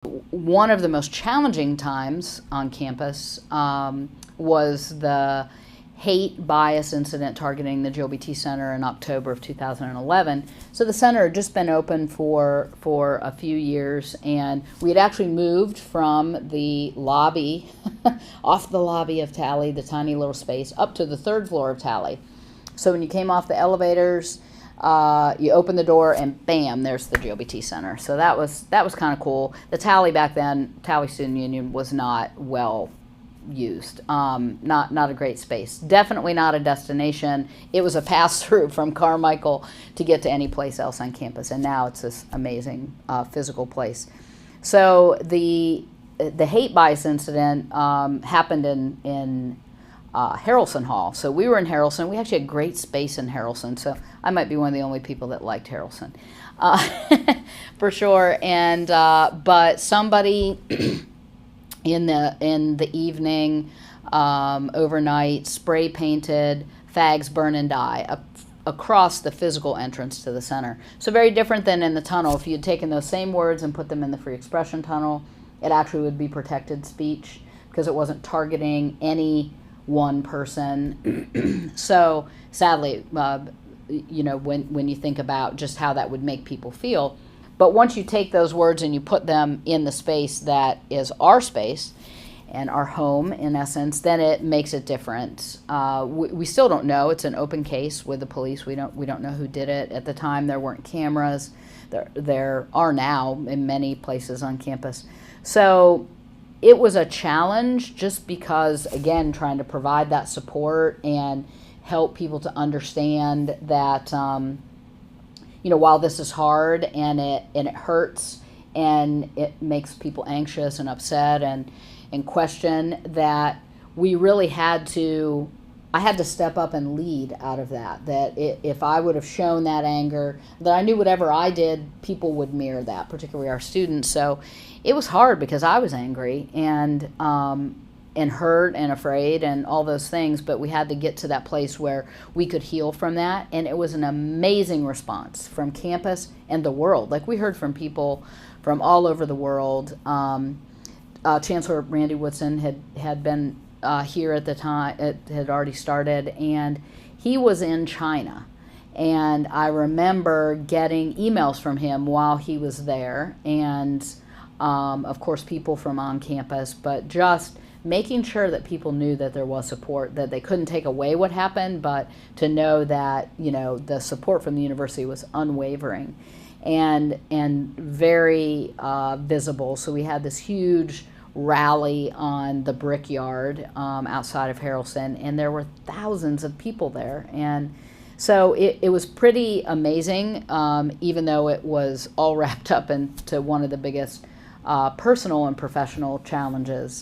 One of the most challenging times on campus was the hate bias incident targeting the GLBT Center in October of 2011. So the center had just been open for a few years, and we had actually moved from the lobby, off the lobby of Tally, the tiny little space, up to the third floor of Tally. So when you came off the elevators, you open the door and bam, there's the GLBT Center. So that was kind of cool. The Tally back then, Tally Student Union, was not well used. Not a great space. Definitely not a destination. It was a pass through from Carmichael to get to any place else on campus, and now it's this amazing physical place. So the hate bias incident happened in Harrelson Hall. So we were in Harrelson. We actually had great space in Harrelson. So I might be one of the only people that liked Harrelson, for sure. And but somebody in the evening, overnight, spray painted "Fags Burn and Die" across the physical entrance to the center. So very different than in the tunnel. If you had taken those same words and put them in the free expression tunnel, it actually would be protected speech because it wasn't targeting any one person. So sadly, when you think about just how that would make people feel. But once you take those words and you put them in the space that is our space and our home, in essence, then it makes it different. We still don't know. It's an open case with the police. We don't know who did it. At the time, there weren't cameras. There are now in many places on campus. So it was a challenge just because, again, trying to provide that support and help people to understand that, while this is hard and it hurts and it makes people anxious and upset and question, that we really I had to step up and lead out of that. That if I would have shown that anger, that I knew whatever I did, people would mirror that, particularly our students. So it was hard because I was angry and hurt and afraid and all those things, but we had to get to that place where we could heal from that. And it was an amazing response from campus and the world. Like, we heard from people from all over the world. Chancellor Randy Woodson had been here at the time. It had already started, and he was in China. And I remember getting emails from him while he was there, and of course people from on campus, but just making sure that people knew that there was support, that they couldn't take away what happened, but to know that, the support from the university was unwavering and very visible. So we had this huge rally on the Brickyard outside of Harrelson, and there were thousands of people there. And so it was pretty amazing, even though it was all wrapped up into one of the biggest personal and professional challenges